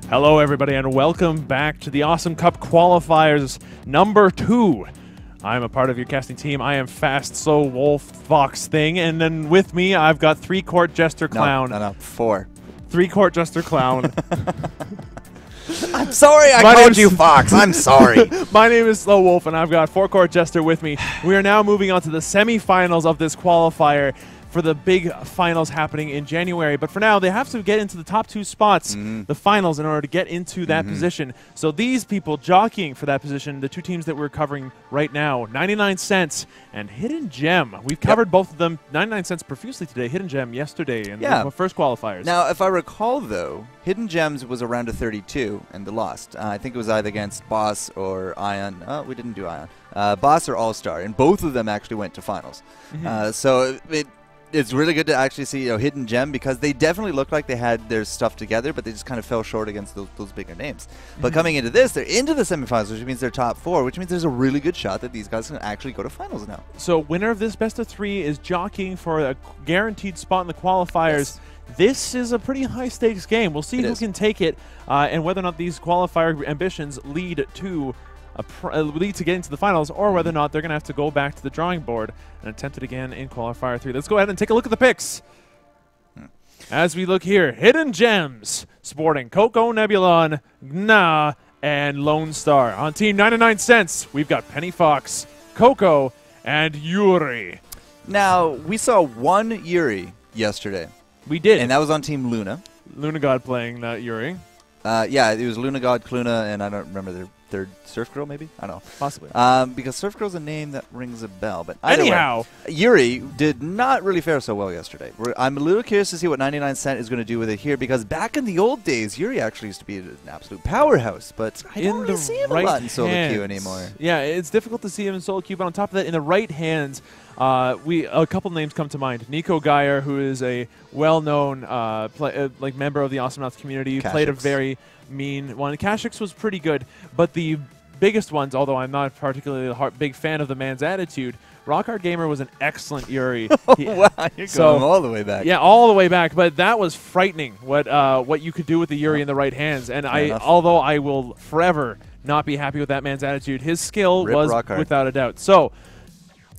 Hello, everybody, and welcome back to the Awesome Cup Qualifiers number 2. I'm a part of your casting team. I am Fast, So Wolf, Fox Thing, and then with me, I've got 3-Court Jester Clown. No, 4. 3-Court Jester Clown. I'm sorry I called you Fox. I'm sorry. My name is Slow Wolf, and I've got 4-Court Jester with me. We are now moving on to the semifinals of this qualifier for the big finals happening in January. But for now, they have to get into the top 2 spots, the finals, in order to get into that position. So these people jockeying for that position, the 2 teams that we're covering right now, 99 Cents and Hidden Gem. We've covered both of them, 99 Cents profusely today, Hidden Gem yesterday in the first qualifiers. Now, if I recall, though, Hidden Gems was around a 32, and they lost. I think it was either against Boss or Ion. Oh, we didn't do Ion. Boss or All-Star, and both of them actually went to finals. So it's really good to actually see Hidden Gem, because they definitely looked like they had their stuff together, but they just kind of fell short against those bigger names. But coming into this, they're into the semifinals, which means they're top 4, which means there's a really good shot that these guys can actually go to finals now. So winner of this best of 3 is jockeying for a guaranteed spot in the qualifiers. This is a pretty high-stakes game. We'll see who can take it and whether or not these qualifier ambitions lead to get into the finals, or whether or not they're going to have to go back to the drawing board and attempt it again in Qualifier 3. Let's go ahead and take a look at the picks. As we look here, Hidden Gems, sporting Coco, Nebulon, Gna, and Lone Star. On Team 99 Cents, we've got Penny Fox, Coco, and Yuri. Now, we saw one Yuri yesterday. We did. And that was on Team Luna. Luna God playing Yuri. Yeah, it was Luna God, Cluna, and I don't remember their third Surf Girl, maybe? I don't know. Possibly. Because Surf Girl's a name that rings a bell. But anyhow, Yuri did not really fare so well yesterday. I'm a little curious to see what 99 Cent is going to do with it here, because back in the old days, Yuri actually used to be an absolute powerhouse, but I don't really see him a lot in solo queue anymore. Yeah, it's difficult to see him in solo queue, but on top of that, in the right hands, a couple names come to mind. Nico Geyer, who is a well-known member of the Awesomnauts community, played a very mean one. Kashix was pretty good, but the biggest ones, although I'm not particularly a big fan of the man's attitude, Rockhard Gamer was an excellent Yuri. Wow, you're going all the way back. Yeah, all the way back, but that was frightening what you could do with the Yuri in the right hands. And although I will forever not be happy with that man's attitude, his skill was without a doubt. So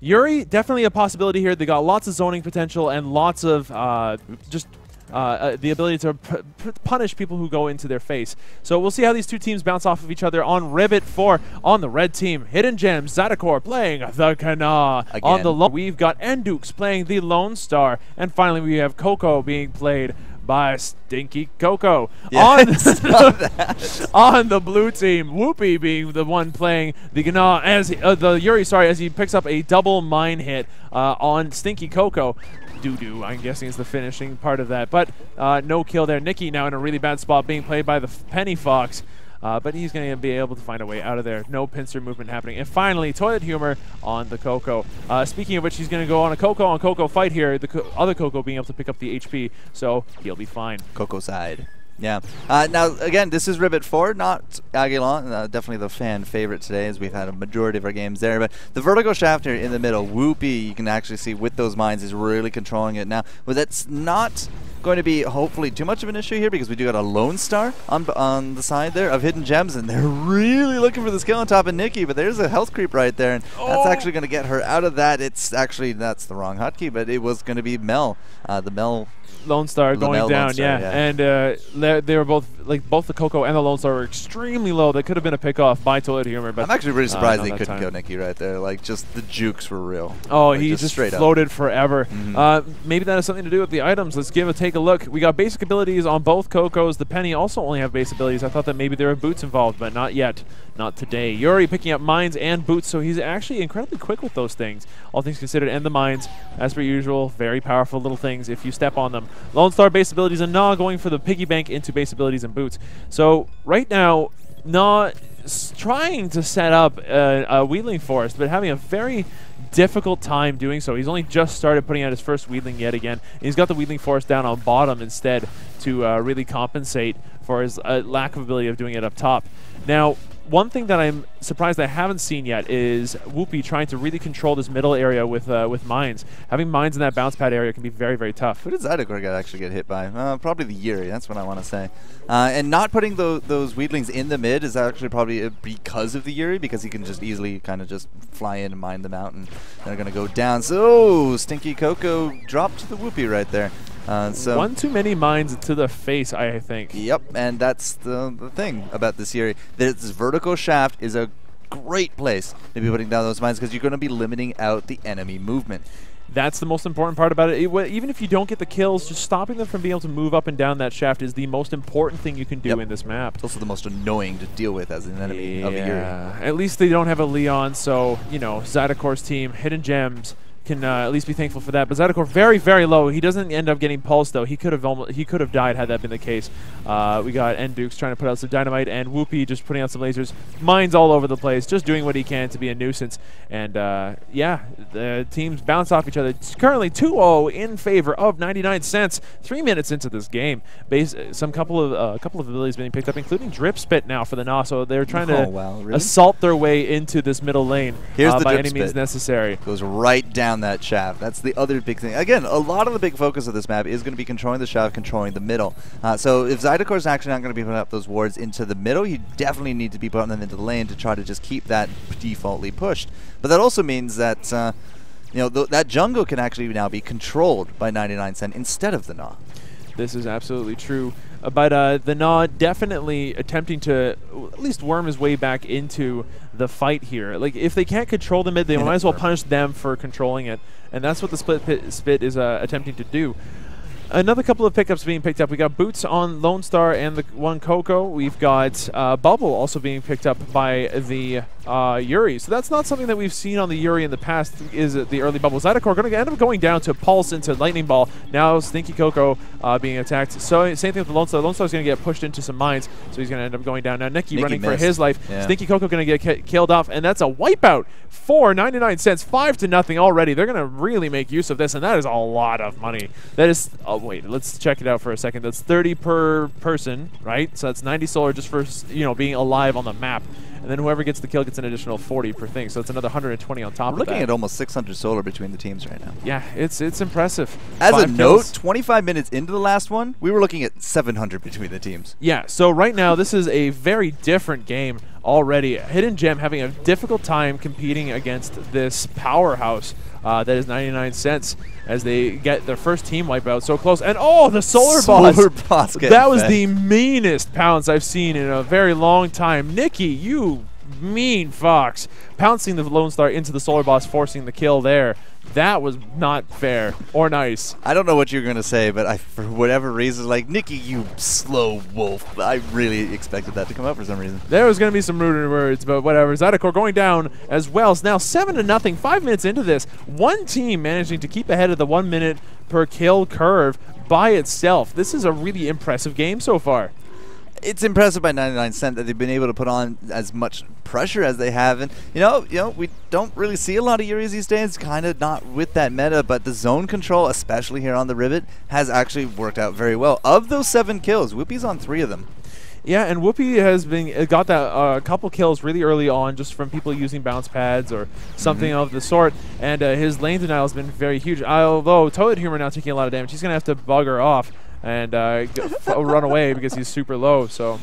Yuri, definitely a possibility here. They got lots of zoning potential and lots of the ability to punish people who go into their face. So we'll see how these 2 teams bounce off of each other. On Ribbit 4, on the red team, Hidden Gems, Zadakor playing the Kana. On the low, we've got Endukes playing the Lone Star. And finally, we have Coco being played by Stinky Coco. Yes, on the blue team, Whoopi being the one playing the Gna as the Yuri, as he picks up a double mine hit on Stinky Coco. Doo-doo, I'm guessing, is the finishing part of that. But no kill there. Nikki now in a really bad spot, being played by the Penny Fox. But he's going to be able to find a way out of there. No pincer movement happening. And finally, Toilet Humor on the Coco. Speaking of which, he's going to go on a Coco fight here. The other Coco being able to pick up the HP, so he'll be fine. Coco side. Yeah. Now, again, this is Ribbit 4, not Aguilon. Definitely the fan favorite today, as we've had a majority of our games there. But the vertical shaft here in the middle, Whoopi, you can actually see with those mines, is really controlling it now. But that's not going to be, hopefully, too much of an issue here, because we do got a Lone Star on the side there of Hidden Gems, and they're really looking for the skill on top of Nikki. But there's a health creep right there, and that's actually going to get her out of that. It's actually, that's the wrong hotkey, but it was going to be Mel, the Mel Lone Star going down, and they were both the Coco and the Lone Star were extremely low. That could have been a pick off by Toilet Humor, but I'm actually really surprised they couldn't go Nikki right there. Like, just the jukes were real. Oh, he just floated forever. Maybe that has something to do with the items. Let's take a look. We got basic abilities on both Cocos. The Penny also only have base abilities. I thought that maybe there were boots involved, but not yet. Not today. Yuri picking up mines and boots, so he's actually incredibly quick with those things, all things considered. And the mines, as per usual, very powerful little things if you step on them. Lone Star base abilities, and Nah going for the piggy bank into base abilities and boots. So right now, Nah trying to set up a Wheeling Forest, but having a very difficult time doing so. He's only just started putting out his first Wheeling yet again. He's got the Wheeling Forest down on bottom instead to really compensate for his lack of ability of doing it up top. Now, one thing that I'm surprised I haven't seen yet is Whoopi trying to really control this middle area with mines. Having mines in that bounce pad area can be very, very tough. Who did Zydeco actually get hit by? Probably the Yuri, that's what I want to say. And not putting those Weedlings in the mid is actually probably because of the Yuri, because he can just easily kind of just fly in and mine them out, and they're going to go down. So, Stinky Coco dropped the Whoopi right there. So one too many mines to the face, I think. Yep, and that's the thing about this Yuri. This vertical shaft is a great place to be putting down those mines, because you're going to be limiting out the enemy movement. That's the most important part about it. Even if you don't get the kills, just stopping them from being able to move up and down that shaft is the most important thing you can do in this map. It's also the most annoying to deal with as an enemy of a Yuri. At least they don't have a Leon, so, you know, Zydecor's team, Hidden Gems, can at least be thankful for that. But Zydeco very, very low. He doesn't end up getting pulsed though. He could have died had that been the case. We got Ndukes trying to put out some dynamite, and Whoopi just putting out some lasers. Mines all over the place, just doing what he can to be a nuisance. And yeah, the teams bounce off each other. It's currently 2-0 in favor of 99 cents. 3 minutes into this game, couple of abilities being picked up, including Drip Spit now for the Gnaw. So they're trying to assault their way into this middle lane. Here's the by Drip any means Spit. Necessary. Goes right down that shaft. That's the other big thing. Again, a lot of the big focus of this map is going to be controlling the shaft, controlling the middle. So if Zydeco is actually not going to be putting up those wards into the middle, you definitely need to be putting them into the lane to try to just keep that defaultly pushed. But that also means that you know, that jungle can actually now be controlled by 99 Cent instead of the Gnaw. This is absolutely true. But the Gnaw definitely attempting to at least worm his way back into the fight here. Like, if they can't control the mid, they might as well punish them for controlling it. And that's what the Spit is attempting to do. Another couple of pickups being picked up. We got Boots on Lone Star and the one Coco. We've got Bubble also being picked up by the Yuri. So that's not something that we've seen on the Yuri in the past, is the early Bubble. Zydeco are going to end up going down to Pulse into Lightning Ball. Now Stinky Coco being attacked. So same thing with the Lone Star. Lone Star's going to get pushed into some mines, so he's going to end up going down. Now Nicky running missed for his life. Yeah. Stinky Coco going to get killed off, and that's a wipeout for 99 cents, 5-0 already. They're going to really make use of this, and that is a lot of money. That is... wait, let's check it out for a second. That's 30 per person, right? So that's 90 solar just for, you know, being alive on the map. And then whoever gets the kill gets an additional 40 per thing. So it's another 120 on top of that. We're looking at almost 600 solar between the teams right now. Yeah, it's impressive. As a note, 25 minutes into the last one, we were looking at 700 between the teams. Yeah, so right now this is a very different game already. Hidden Gem having a difficult time competing against this powerhouse that is 99 cents as they get their first team wipeout so close. And oh, the Solar Boss. That was the meanest pounce I've seen in a very long time. Nicky, you mean fox. Pouncing the Lone Star into the Solar Boss, forcing the kill there. That was not fair or nice. I don't know what you're going to say, but for whatever reason, like, Nicky, you slow wolf. I really expected that to come up for some reason. There was going to be some rude words, but whatever. Zydeco going down as well. It's now 7-0, 5 minutes into this. One team managing to keep ahead of the 1 minute per kill curve by itself. This is a really impressive game so far. It's impressive by 99 Cent that they've been able to put on as much pressure as they have. And, you know, we don't really see a lot of Yuris these days, kind of not with that meta, but the zone control, especially here on the Rivet, has actually worked out very well. Of those 7 kills, Whoopi's on 3 of them. Yeah, and Whoopi has got that couple kills really early on just from people using bounce pads or something of the sort, and his lane denial has been very huge. Although Toilet Humor now taking a lot of damage, he's going to have to bugger off and run away because he's super low. So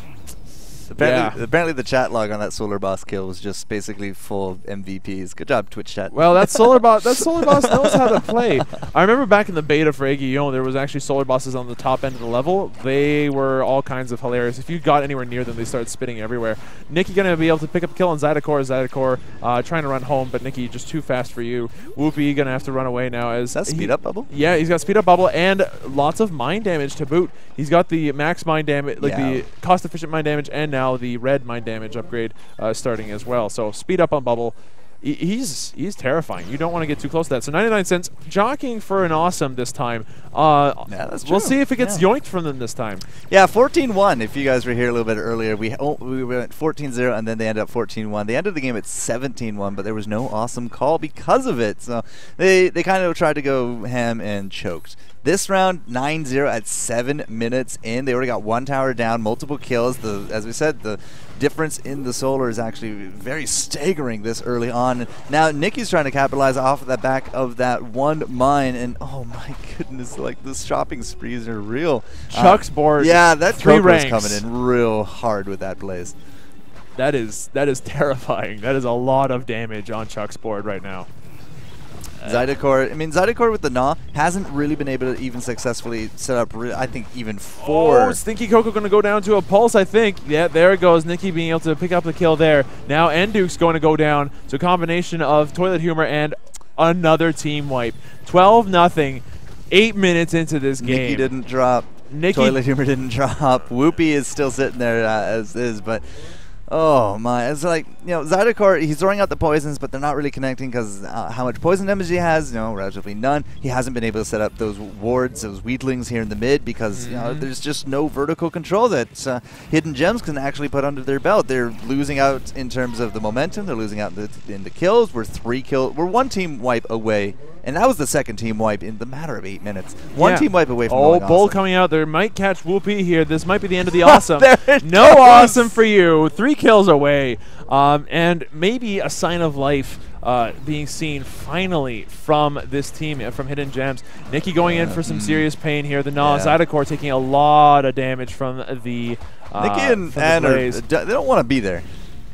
apparently the chat log on that Solar Boss kill was just basically full of MVPs. Good job, Twitch chat. Well, that Solar Boss knows how to play. I remember back in the beta for Aegyo, there was actually Solar Bosses on the top end of the level. They were all kinds of hilarious. If you got anywhere near them, they started spitting everywhere. Nicky going to be able to pick up a kill on Zydeco trying to run home, but Nicky just too fast for you. Whoopi going to have to run away now. As that speed up bubble? Yeah, he's got speed up bubble and lots of mine damage to boot. He's got the max mine damage, like the cost-efficient mine damage, and now the red mine damage upgrade starting as well. So speed up on bubble. He's terrifying. You don't want to get too close to that. So 99 cents jockeying for an awesome this time. Yeah, that's true. We'll see if it gets yoinked from them this time. Yeah, 14-1. If you guys were here a little bit earlier, we went 14-0 and then they ended up 14-1. They ended the game at 17-1, but there was no awesome call because of it. So they kind of tried to go ham and choked. This round, 9-0 at 7 minutes in. They already got one tower down, multiple kills. As we said, the difference in the solar is actually very staggering this early on. Now, Nicky's trying to capitalize off of the back of that one mine, and oh my goodness, like the shopping sprees are real. Chuck's board. Yeah, that 3 Coco's ranks. coming in real hard with that blaze. That is terrifying. That is a lot of damage on Chuck's board right now. Zydecore, I mean, Zydecore with the Gnaw hasn't really been able to even successfully set up, I think, even 4. Oh, Stinky Coco going to go down to a pulse, I think. Yeah, there it goes. Nikki being able to pick up the kill there. Now Enduke's going to go down. So a combination of Toilet Humor and another team wipe. 12-0, 8 minutes into this game. Nikki didn't drop. Toilet Humor didn't drop. Whoopi is still sitting there as is, but oh my, it's like, you know, Zydecore, he's throwing out the poisons, but they're not really connecting because how much poison damage he has, you know, relatively none. He hasn't been able to set up those wards, those weedlings here in the mid because, you know, there's just no vertical control that Hidden Gems can actually put under their belt. They're losing out in terms of the momentum. They're losing out in the kills. We're 1 team wipe away. And that was the second team wipe in the matter of 8 minutes. One team wipe away from going Bull awesome. coming out. There might catch Whoopi here. This might be the end of the awesome. No awesome for you. 3 kills away. And maybe a sign of life being seen finally from this team, from Hidden Gems. Nikki going in for some serious pain here. The Zydecore taking a lot of damage from the Nikki and Anne, they don't want to be there.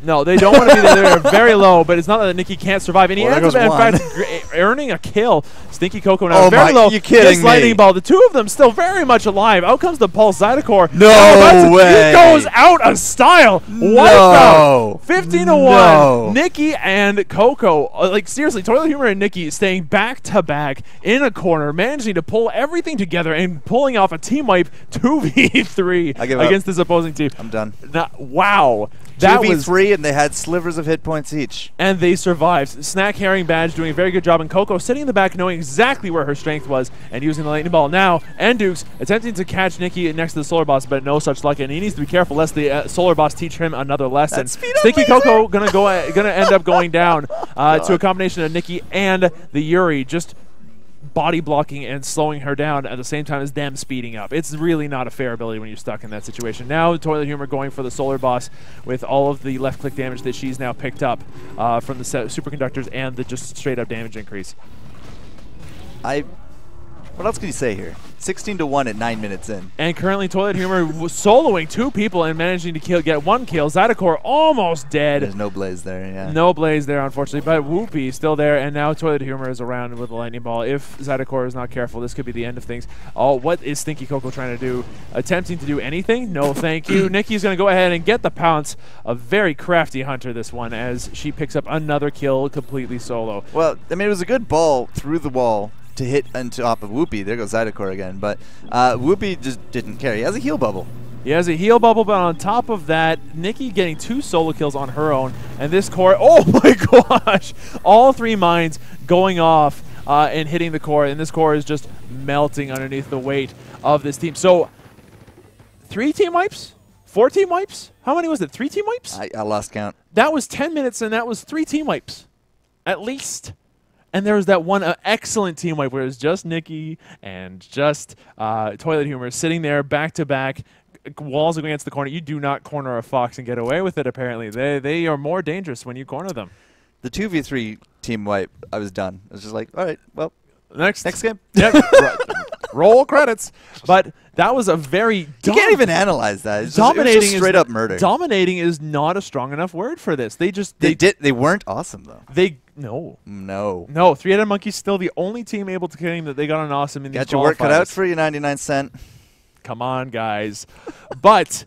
No, they don't want to be there. They're very low, but it's not that Nikki can't survive. And he ends up, in fact, earning a kill. Stinky Coco now very low. You kidding me? Lightning Ball. The 2 of them still very much alive. Out comes the Pulse Zydecore. No way. He goes out of style. No. 15-1. No. Nikki and Coco, like seriously, Toilet Humor and Nikki staying back to back in a corner, managing to pull everything together and pulling off a team wipe 2v3 against this opposing team. I'm done. Wow. That 2v3, and they had slivers of hit points each. And they survived. Snack Herring Badge doing a very good job, and Coco sitting in the back knowing exactly where her strength was and using the lightning ball. Now, Endukes attempting to catch Nikki next to the Solar Boss, but no such luck, and he needs to be careful lest the Solar Boss teach him another lesson. Stinky Coco gonna end up going down to a combination of Nikki and the Yuri, just body blocking and slowing her down at the same time as them speeding up. It's really not a fair ability when you're stuck in that situation. Now Toilet Humor going for the Solar Boss with all of the left click damage that she's now picked up from the superconductors and the just straight up damage increase. What else can you say here? 16-1 at 9 minutes in. And currently Toilet Humor soloing 2 people and managing to get 1 kill. Zydecore almost dead. There's no blaze there, yeah. No blaze there, unfortunately, but Whoopi still there, and now Toilet Humor is around with the lightning ball. If Zydecore is not careful, this could be the end of things. Oh, what is Stinky Coco trying to do? Attempting to do anything? No, thank you. Nikki's going to go ahead and get the pounce. A very crafty hunter, this one, as she picks up another kill completely solo. Well, I mean, it was a good ball through the wall to hit on top of Whoopi. There goes Zydecore again, but Whoopi just didn't care. He has a heal bubble. He has a heal bubble, but on top of that, Nikki getting 2 solo kills on her own, and this core, oh my gosh, all 3 mines going off and hitting the core, and this core is just melting underneath the weight of this team. So 3 team wipes? 4 team wipes? How many was it? 3 team wipes? I lost count. That was 10 minutes, and that was 3 team wipes, at least. And there was that one excellent team wipe where it was just Nikki and just Toilet Humor sitting there back to back, walls going against the corner. You do not corner a fox and get away with it, apparently. They are more dangerous when you corner them. The 2v3 team wipe, I was done. I was just like, all right, well, next game. Yep. Roll credits. But that was a very you can't even analyze that. It's dominating, just straight up murder. Dominating is not a strong enough word for this. They weren't awesome though. No. Three-Headed Monkey's still the only team able to claim that they got an awesome in these qualifiers. Got your work cut out for you, 99¢. Come on, guys. But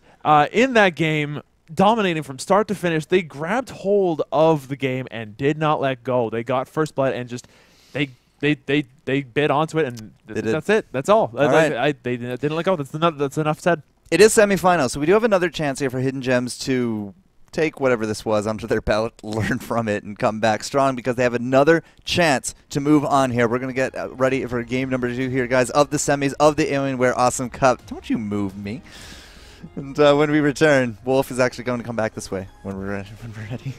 in that game, dominating from start to finish, they grabbed hold of the game and did not let go. They got first blood and just they bid onto it, and that's it. That's all. Right. They didn't let go. That's enough said. It is semifinal, so we do have another chance here for Hidden Gems to take whatever this was onto their belt, learn from it, and come back strong because they have another chance to move on here. We're going to get ready for game number 2 here, guys, of the semis of the Alienware Awesome Cup. Don't you move me. And when we return, Wolf is actually going to come back this way when we're ready.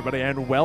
everybody, and welcome.